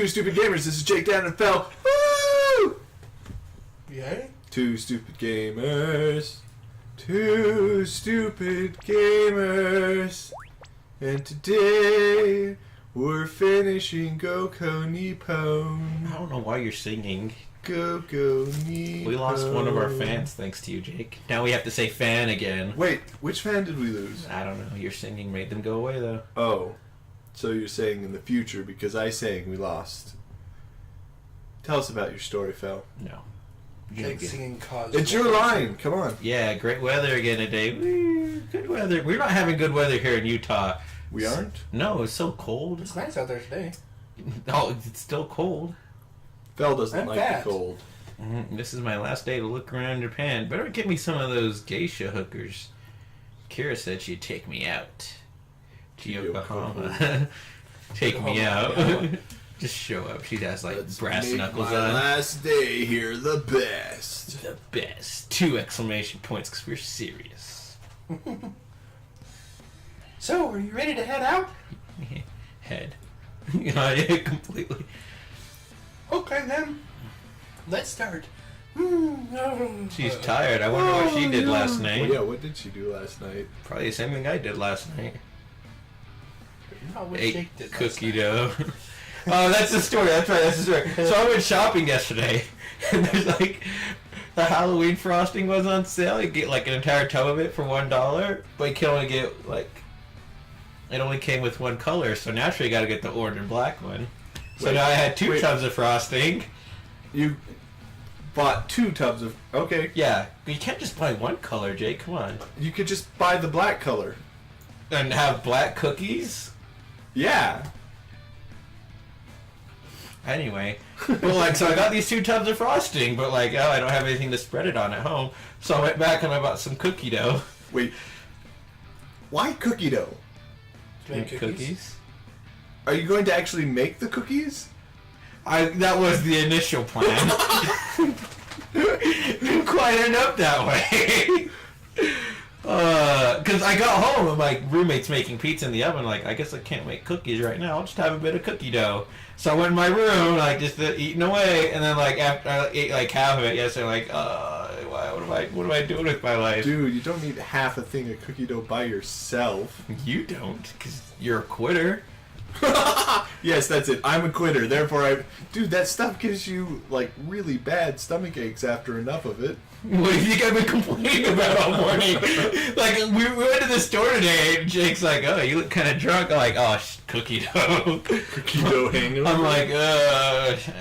Two Stupid Gamers, this is Jake Dan and Fel. Woo! Yay? Two Stupid Gamers. Two Stupid Gamers. And today, we're finishing Nippon. I don't know why you're singing. Nippon. We lost one of our fans thanks to you, Jake. Now we have to say fan again. Wait, which fan did we lose? I don't know. Your singing made them go away, though. Oh, so you're saying in the future because I sang we lost. Tell us about your story, Fel. No. Jake singing cause. It's your line. Come on. Yeah, great weather again today. Woo, good weather. We're not having good weather here in Utah. We aren't? No, it's so cold. It's nice out there today. Oh, it's still cold. Fel doesn't I'm like fat. the cold. This is my last day to look around Japan. Better get me some of those geisha hookers. Kira said she'd take me out to Yokohama. Take me out. Just show up. She has like Let's brass make knuckles my on. last day here the best. The best. 2 exclamation points because we're serious. So, are you ready to head out? Head. Yeah, completely. Okay then. Let's start. She's tired. I wonder what she did last Well, night. yeah, what did she do last night? Probably the same thing I did last night. Not what Ate Jake did last cookie night. dough. Oh, that's the story. That's right. That's the story. So I went shopping yesterday, and there's like the Halloween frosting was on sale. You get like an entire tub of it for $1, but you can only get like it only came with one color. So naturally, you got to get the orange and black one. So Wait, now I had 2 wait. tubs of frosting. You bought 2 tubs of... Okay. Yeah, you can't just buy one color, Jake. Come on, You could just buy the black color. and have black cookies. Yeah. Anyway, but like, so I got these 2 tubs of frosting, but like, oh, I don't have anything to spread it on at home. So I went back and I bought some cookie dough. Wait. Why cookie dough? To make cookies. Are you going to actually make the cookies? That was the initial plan. Didn't quite end up that way. Because I got home and my roommate's making pizza in the oven. Like, I guess I can't make cookies right now. I'll just have a bit of cookie dough. So I went in my room, like, just eating away. And then, like, after I ate like half of it yesterday, like, what am I doing with my life? Dude, you don't need half a thing of cookie dough by yourself. You don't, because you're a quitter. Yes, that's it. I'm a quitter. Therefore, Dude, that stuff gives you, like, really bad stomach aches after enough of it. What do you think I've been complaining about all morning? Like, we went to the store today, and Jake's like, oh, you look kind of drunk. I'm like, oh, cookie dough. Cookie dough hangover? I'm like,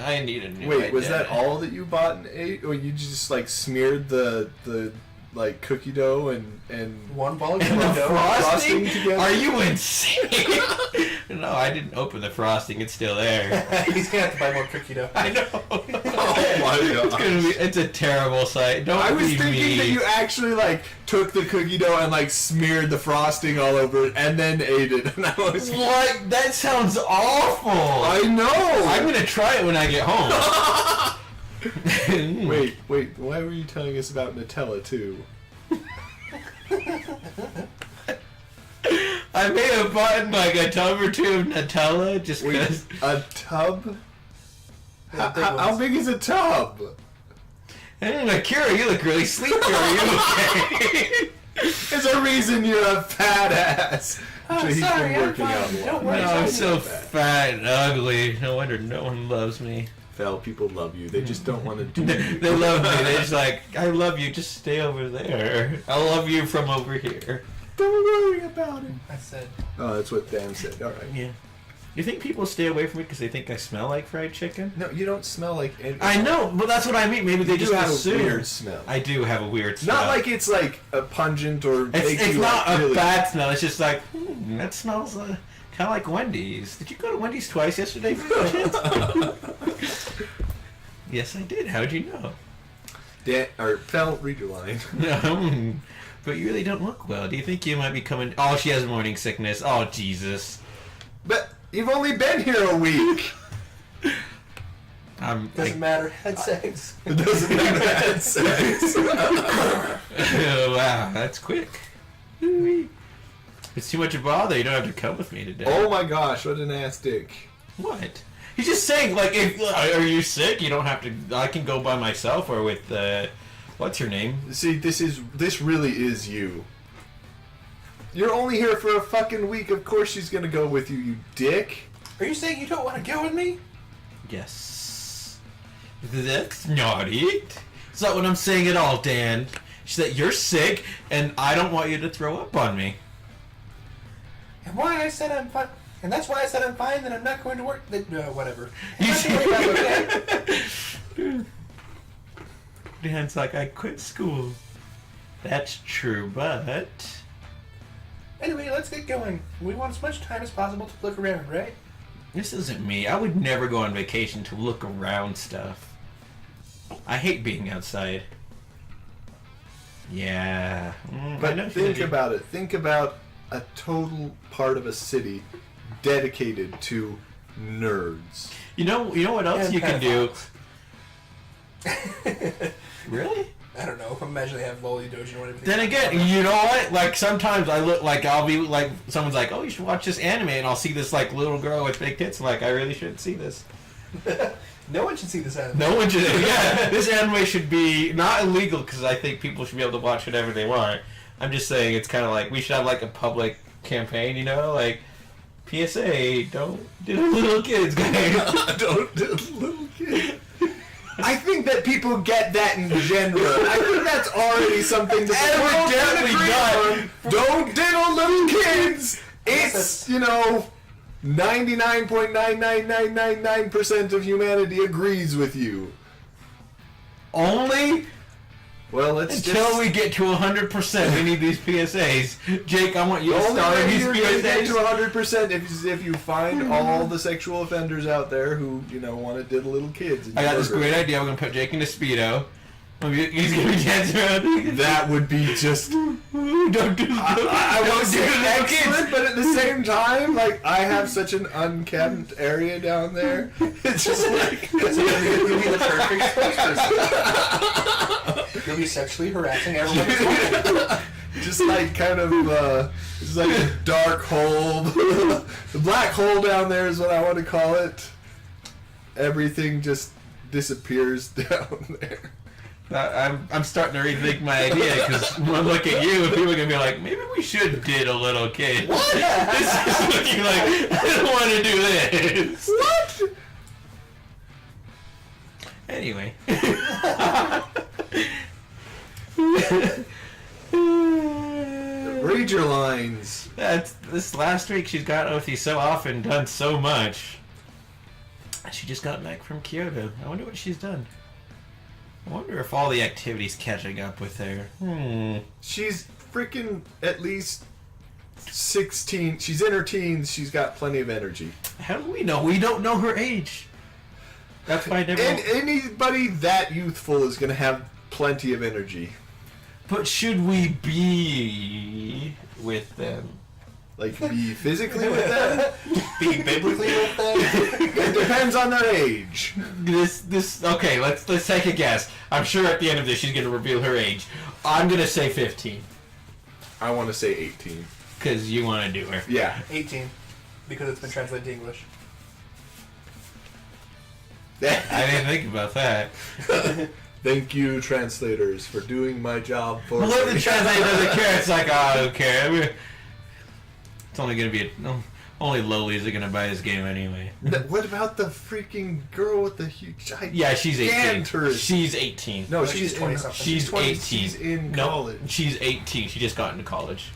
I need a new Wait, was idea. that all that you bought and ate? Or you just, like, smeared the like, cookie dough and One ball of And cookie the dough. frosting? together? Are you insane? No, I didn't open the frosting. It's still there. He's gonna have to buy more cookie dough. I know. Oh my It's gonna be. It's a terrible sight. Don't I was be thinking me. that you actually, like, took the cookie dough and, like, smeared the frosting all over it and then ate it. And I was... What? That sounds awful. I know! I'm gonna try it when I get home. Wait, why were you telling us about Nutella, too? I may have bought like a tub or 2 of Nutella just Wait, because. a tub? Yeah, big How ones. big is a tub? Kira, you look really sleepy. Are you okay? There's a reason you're a fat ass. Actually, he's sorry, been I'm working fine. out a lot. Don't No, worry. I'm so fat and ugly. No wonder no one loves me. Fel, people love you. They just don't want to do it. They love me. They're just like, I love you. Just stay over there. I love you from over here. Don't worry about it. I said. Oh, that's what Dan said. All right. Yeah. You think people stay away from me because they think I smell like fried chicken? No, you don't smell like anything. I know, but that's what I mean. Maybe they You just do have assume. a weird smell. I do have a weird smell. Not like it's like a pungent or makes It's you not like a really... bad smell. It's just like, that smells kind of like Wendy's. Did you go to Wendy's twice yesterday? Yes, I did. How'd you know? Dan, or Fel, read your line. But you really don't look well. Do you think you might be coming? Oh, she has morning sickness. Oh, Jesus. But you've only been here a week. Doesn't matter. Had sex. It doesn't mean that sex. Oh, wow, that's quick. It's too much of a bother. You don't have to come with me today. Oh my gosh, what an ass dick. What? He's just saying, like, if are you sick? You don't have to. I can go by myself or with what's her name? See, this really is you. You're only here for a fucking week. Of course she's gonna go with you, you dick. Are you saying you don't want to go with me? Yes. That's not it. It's not what I'm saying at all, Dan. She said you're sick, and I don't want you to throw up on me. And why I said I'm fine. And that's why I said I'm fine, that I'm not going to work. Whatever. You Okay? Dan's like, I quit school. That's true, but... Anyway, let's get going. We want as much time as possible to look around, right? This isn't me. I would never go on vacation to look around stuff. I hate being outside. Yeah. But think about it. Think about a total part of a city dedicated to nerds. You know what else And you can do? pedophiles. Really? I don't know. Imagine they have Loli Dojo and everything. Then again, you know what? Like, sometimes I look like I'll be like, someone's like, oh, you should watch this anime, and I'll see this like little girl with big tits. I'm like, I really shouldn't see this. No one should see this anime. No one should. Yeah, this anime should be not illegal because I think people should be able to watch whatever they want. I'm just saying it's kind of like we should have like a public campaign, you know, like PSA, don't do little kids, guys. Don't do little kids. I think that people get that in general. I think that's already something that Evidently don't diddle little kids. It's, 99.99999% of humanity agrees with you. Only Well, until we get to 100%, we need these PSAs. Jake, I want you to only start way these you're going to get to PSAs. 100% if you find all the sexual offenders out there who, want to diddle little kids. I got this great idea. We're gonna put Jake in a Speedo. He's gonna be dancing around. That would be just... Don't do I don't won't do say little excellent, kids. but at the same time, like, I have such an unkept area down there. It's just like... You'll be the perfect spokesperson. You'll be sexually harassing everyone. just like kind of, it's like a dark hole. The black hole down there is what I want to call it. Everything just disappears down there. I'm starting to rethink my idea because when I look at you, people are gonna be like, maybe we should did a little kid. What? This is looking like I don't want to do this. What? Anyway. Read your lines. This last week she's gotten with you so often, done so much. She just got back from Kyoto. I wonder what she's done. I wonder if all the activity's catching up with her. She's freaking at least 16. She's in her teens. She's got plenty of energy. How do we know? We don't know her age. That's why I never... And anybody that youthful is going to have plenty of energy. But should we be with them? Like, be physically with them? Be biblically with them. It depends on their age. Okay, let's take a guess. I'm sure at the end of this she's going to reveal her age. I'm going to say 15. I want to say 18. Because you want to do her. Yeah. 18. Because it's been translated to English. I didn't think about that. Thank you, translators, for doing my job for Well, if me. the translator doesn't care, it's like, oh, I don't care. I mean, it's only going to be... only lowlies are going to buy this game anyway. What about the freaking girl with the huge... Yeah, she's 18. gigantorous- She's 18. No, No, she's she's 20 in, something. She's 20, 18. She's in No, college. she's 18. She just got into college.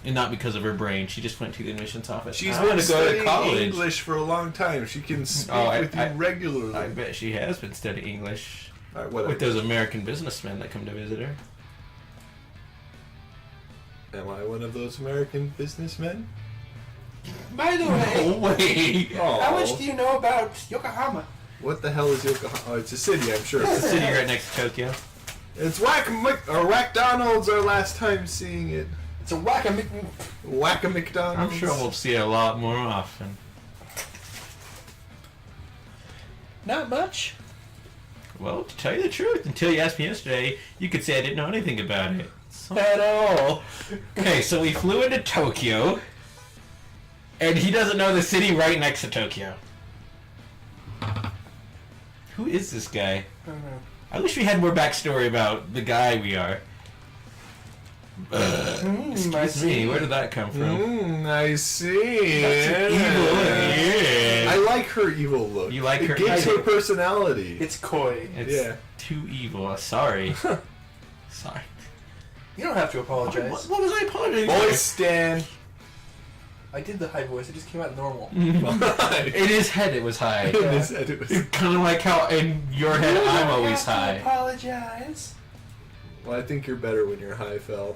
And not because of her brain. She just went to the admissions office. She's I been want to go to studying college. English for a long time. She can speak Oh, with you regularly. I bet she has been studying English All right, whatever. with those American businessmen that come to visit her. Am I one of those American businessmen? By the way, No way! how much do you know about Yokohama? What the hell is Yokohama? Oh, it's a city, I'm sure. It's a city right next to Tokyo. It's Whack-Donald's our last time seeing it. It's a whack-a-mick... Whack-a-McDonald's. I'm sure we'll see it a lot more often. Not much. Well, to tell you the truth, until you asked me yesterday, you could say I didn't know anything about it. At all. Okay, so we flew into Tokyo, and he doesn't know the city right next to Tokyo. Who is this guy? I don't know. I wish we had more backstory about the guy we are. Excuse me, where did that come from? I see. That's evil. Yeah. I like her evil look. You like it her gives evil- her personality. It's coy. It's Yeah. too evil. Sorry. Sorry. You don't have to apologize. What was I apologizing for? Voice Stan. I did the high voice. It just came out normal. In his head, it was high. In his head it was. Kind of like how in your head I'm always high. Apologize. Well, I think you're better when you're high, Fel.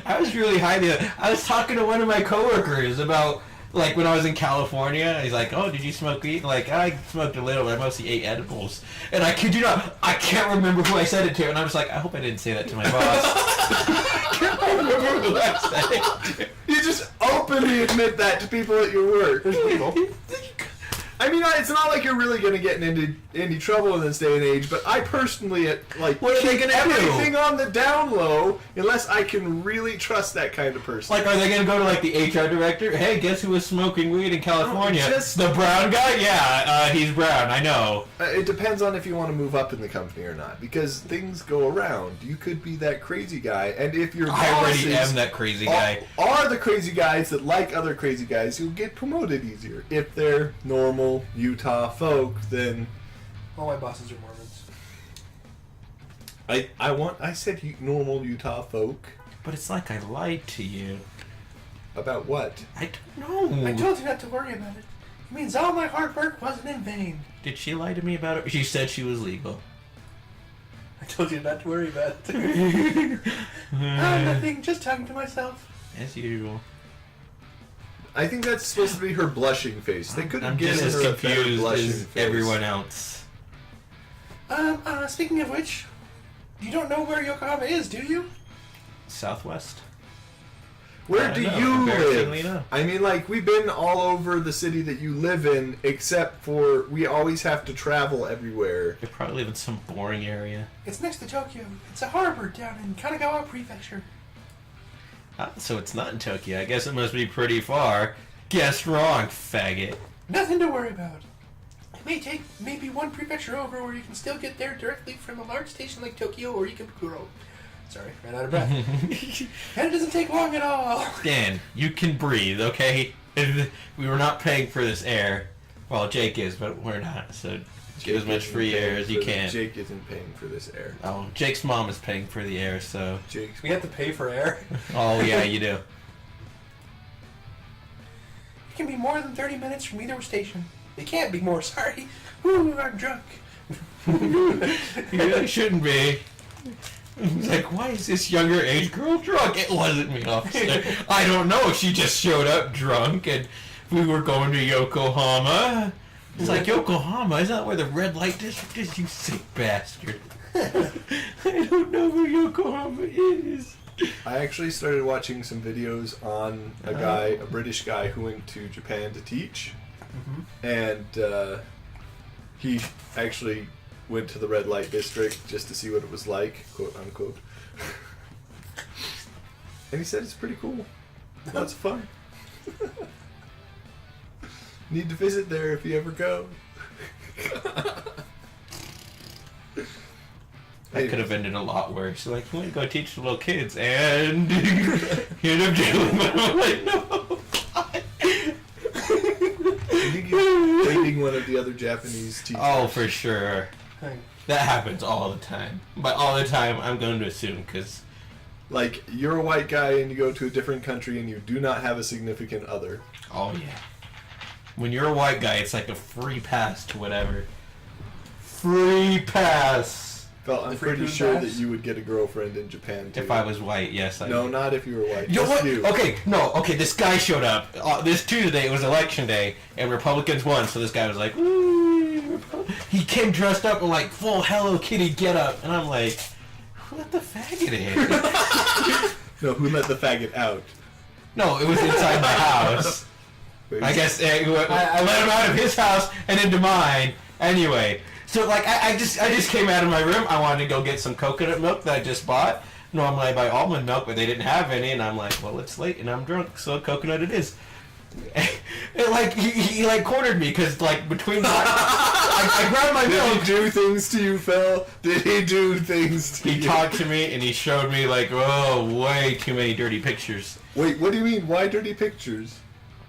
I was really high I was talking to one of my coworkers about, like, when I was in California. He's like, oh, did you smoke weed? Like, I smoked a little, but I mostly ate edibles. And I kid you not, I can't remember who I said it to. And I was like, I hope I didn't say that to my boss. I can't remember who I said it to. You just openly admit that to people at your work. I mean, it's not like you're really going to get into any trouble in this day and age, but I personally, like, What are they keep gonna do? everything on the down low unless I can really trust that kind of person. Like, are they going to go to, like, the HR director? Hey, guess who was smoking weed in California? just- the brown guy? Yeah, he's brown, I know. It depends on if you want to move up in the company or not, because things go around. You could be that crazy guy, and if your I already bosses am that crazy guy. are the crazy guys that like other crazy guys, you'll get promoted easier. If they're normal Utah folk, then All my bosses are Mormons. I said normal Utah folk. But it's like I lied to you. About what? I don't know. I told you not to worry about it. It means all my hard work wasn't in vain. Did she lie to me about it? She said she was legal. I told you not to worry about it. Nothing, just talking to myself. As usual. I think that's supposed to be her blushing face. They could have I'm given just as her a better confused blushing as face. everyone else. Speaking of which, you don't know where Yokohama is, do you? Southwest? Where I do know, you embarrassingly live? no. I mean, like, we've been all over the city that you live in, except for we always have to travel everywhere. They probably live in some boring area. It's next to Tokyo. It's a harbor down in Kanagawa Prefecture. So it's not in Tokyo. I guess it must be pretty far. Guessed wrong, faggot. Nothing to worry about. It may take maybe one prefecture over where you can still get there directly from a large station like Tokyo or Ikebukuro. Sorry, ran out of breath. And it doesn't take long at all. Dan, you can breathe, okay? We were not paying for this air. Well, Jake is, but we're not. So get as much isn't free paying air as you for can. Jake isn't paying for this air. Oh, Jake's mom is paying for the air, so... Jake's We have to pay for air. Oh, yeah, you do. It can be more than 30 minutes from either station. It can't be more, sorry. Ooh, I'm drunk. You really shouldn't be. It's like, why is this younger age girl drunk? It wasn't me, officer. I don't know. She just showed up drunk, and we were going to Yokohama. It's like, Yokohama? Isn't that where the red light district is? You sick bastard. I don't know where Yokohama is. I actually started watching some videos on a British guy who went to Japan to teach, and he actually went to the red light district just to see what it was like, quote unquote. And he said it's pretty cool. Lots of fun. Need to visit there if you ever go. That could have ended a lot worse. Like, you want to go teach the little kids, and you end up dealing with them. I'm like, no. I think he's dating one of the other Japanese teachers. Oh, for sure. That happens all the time. By all the time, I'm going to assume, because... Like, you're a white guy and you go to a different country and you do not have a significant other. Oh, yeah. When you're a white guy, it's like a free pass to whatever. Free pass! Well, I'm The free pretty food sure pass? that you would get a girlfriend in Japan, too. If I was white, yes, I No, would. not if you were white. You know Just what? you. Okay, this guy showed up. This Tuesday, it was election day, and Republicans won, so this guy was like, ooh, he came dressed up in, like, full Hello Kitty getup, and I'm like, who let the faggot in? No, who let the faggot out? No, it was inside my house. Wait, I guess I let him out of his house and into mine. Anyway, so like I just came out of my room. I wanted to go get some coconut milk that I just bought. Normally I buy almond milk, but they didn't have any, and I'm like, well, it's late and I'm drunk, so coconut it is. And like he like cornered me because like between my I grabbed my Did phone. he do things to you, Phil? Did he do things to you? He talked to me and he showed me like, oh, way too many dirty pictures. Wait, what do you mean? Why dirty pictures?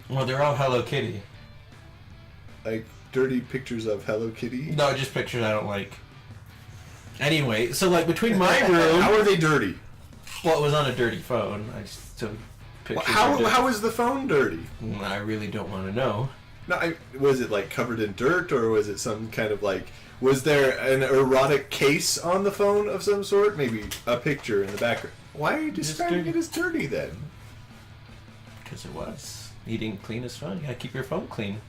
Well, they're all Hello Kitty. Like dirty pictures of Hello Kitty? No, just pictures I don't like. Anyway, so like between my room, How are they dirty? well, it was on a dirty phone. I just took pictures. How is the phone dirty? I really don't want to know. No, was it like covered in dirt, or was it some kind of like? Was there an erotic case on the phone of some sort? Maybe a picture in the background. Why are you describing it as dirty then? Because it was. Eating clean is fun. You gotta keep your phone clean.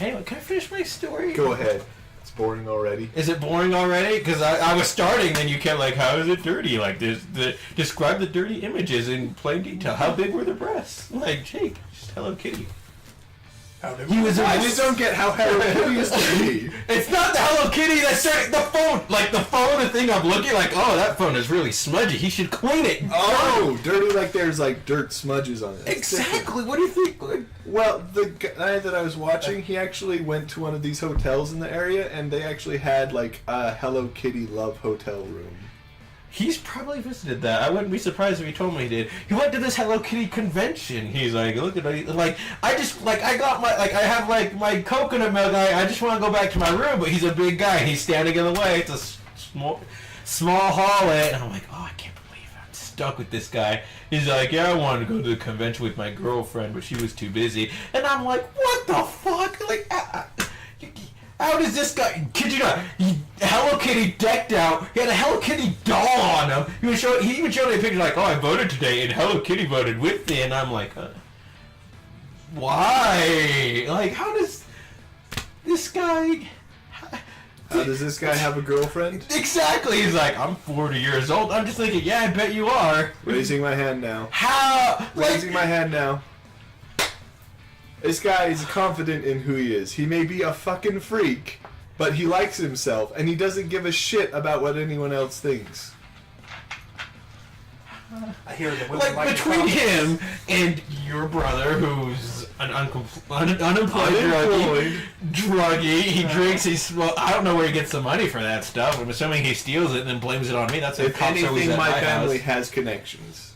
Anyway, can I finish my story? Go ahead. It's boring already. Is it boring already? Because I was starting, then you kept like, how is it dirty? Like, describe the dirty images in plain detail. How big were the breasts? Like, Jake, just Hello Kitty. He was. I just don't get how Hello Kitty is dirty. It's not the Hello Kitty that's dirty. The phone, like the phone, the thing I'm looking like. Oh, that phone is really smudgy. He should clean it. Oh, dirty like there's like dirt smudges on it. That's Exactly. different. What do you think? Like, Well, the guy that I was watching, he actually went to one of these hotels in the area, and they actually had like a Hello Kitty love hotel room. he's probably visited that. I wouldn't be surprised if he told me he did. He went to this Hello Kitty convention. He's like, look at it. Like, I just, like, I got my, like, I have, like, my coconut milk. I just want to go back to my room, but he's a big guy. He's standing in the way. It's a small hallway. And I'm like, oh, I can't believe I'm stuck with this guy. He's like, yeah, I wanted to go to the convention with my girlfriend, but she was too busy. And I'm like, what the fuck? Like, how does this guy, kid you not, Hello Kitty decked out, he had a Hello Kitty doll on him, he even showed me a picture like, oh, I voted today, and Hello Kitty voted with me, and I'm like, why? Like, how does this guy... How does this guy have a girlfriend? Exactly, he's like, I'm 40 years old, I'm just thinking, yeah, I bet you are. Raising my hand now. How? Raising my hand now. This guy is confident in who he is. He may be a fucking freak, but he likes himself, and he doesn't give a shit about what anyone else thinks. I hear the women Like, between him and your brother, who's an unemployed druggie, he drinks, well, I don't know where he gets the money for that stuff. I'm assuming he steals it and then blames it on me. That's If cops always anything, at my my family house. has connections.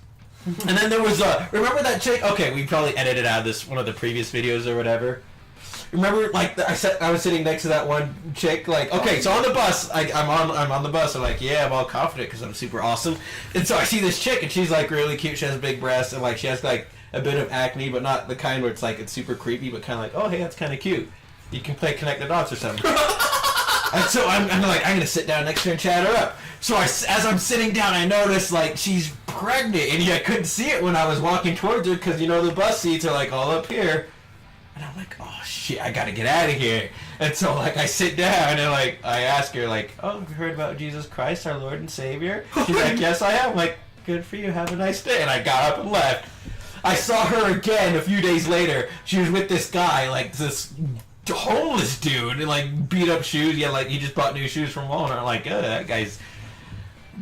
And then there was remember that chick? Okay, we probably edited out this one of the previous videos or whatever. Remember, like I was sitting next to that one chick. Like, okay, so on the bus, I'm on the bus. I'm like, yeah, I'm all confident because I'm super awesome. And so I see this chick, and she's like really cute. She has big breasts, and like she has like a bit of acne, but not the kind where it's like it's super creepy, but kind of like, oh hey, that's kind of cute. You can play connect the dots or something. And so I'm like, I'm gonna sit down next to her and chat her up. So as I'm sitting down, I notice like she's pregnant, and I couldn't see it when I was walking towards her because the bus seats are like all up here. And I'm like, oh shit, I gotta get out of here. And so like I sit down and like I ask her like, oh, have you heard about Jesus Christ, our Lord and Savior? She's like, yes, I have. I'm like, good for you. Have a nice day. And I got up and left. I saw her again a few days later. She was with this guy, like this homeless dude, and like beat up shoes. Yeah, like he just bought new shoes from Walmart. I'm like, that guy's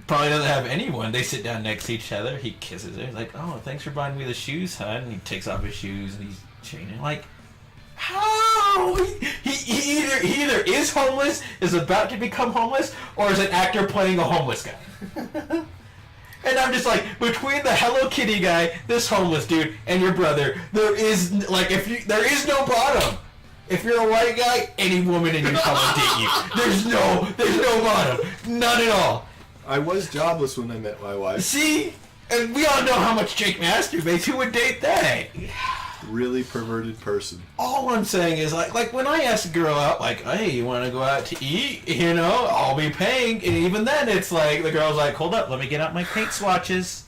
probably doesn't have anyone. They sit down next to each other. He kisses her. He's like, oh, thanks for buying me the shoes, hon. And he takes off his shoes and he's chaining. Like, how? He either is homeless, is about to become homeless, or is an actor playing a homeless guy. And I'm just like, between the Hello Kitty guy, this homeless dude, and your brother, there is there is no bottom. If you're a white guy, any woman in your color date you. There's no bottom. None at all. I was jobless when I met my wife. See? And we all know how much Jake masturbates. Who would date that? Really perverted person. All I'm saying is, like when I ask a girl out, like, hey, you want to go out to eat? I'll be paying. And even then, it's like, the girl's like, hold up, let me get out my paint swatches.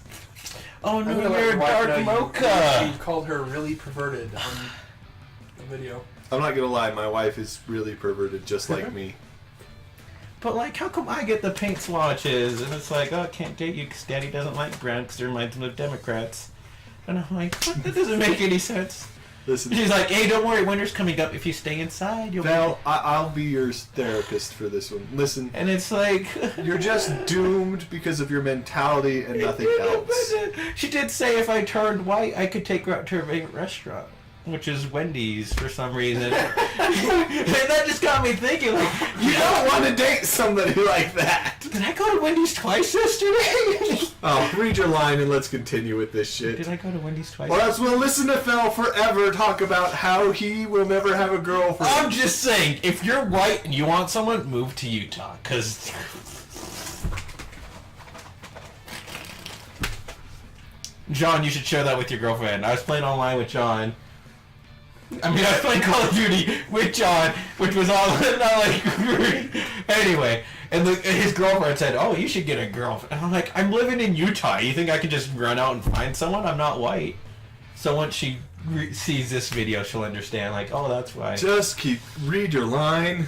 Oh, no, you're a dark mocha. You called her really perverted on the video. I'm not gonna lie, my wife is really perverted, just like me. But, like, how come I get the paint swatches? And it's like, oh, I can't date you because Daddy doesn't like brown because it reminds him of Democrats. And I'm like, what? That doesn't make any sense. Listen, She's like, hey, don't worry, winter's coming up. If you stay inside, you'll Val, be... I'll be your therapist for this one. Listen, And it's like... you're just doomed because of your mentality and nothing else. She did say if I turned white, I could take her out to her favorite restaurant. which is Wendy's for some reason. And that just got me thinking, like, You don't want to date somebody like that. did I go to Wendy's twice yesterday? Oh, read your line and let's continue with this shit. Did I go to Wendy's twice? Or else we'll listen to Phil forever talk about how he will never have a girlfriend. I'm just saying, if you're white and you want someone, move to Utah, because... John, you should share that with your girlfriend. I was playing online with John. I mean, I was playing Call of Duty with John, which was all not like... Anyway, and his girlfriend said, oh, you should get a girlfriend. And I'm like, I'm living in Utah. You think I could just run out and find someone? I'm not white. So once she sees this video, she'll understand, like, oh, that's why. Just read your line.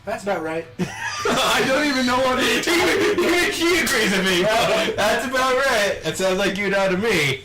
That's about right. I don't even know what it is. She agrees with me. That's about right. That sounds like you now to me.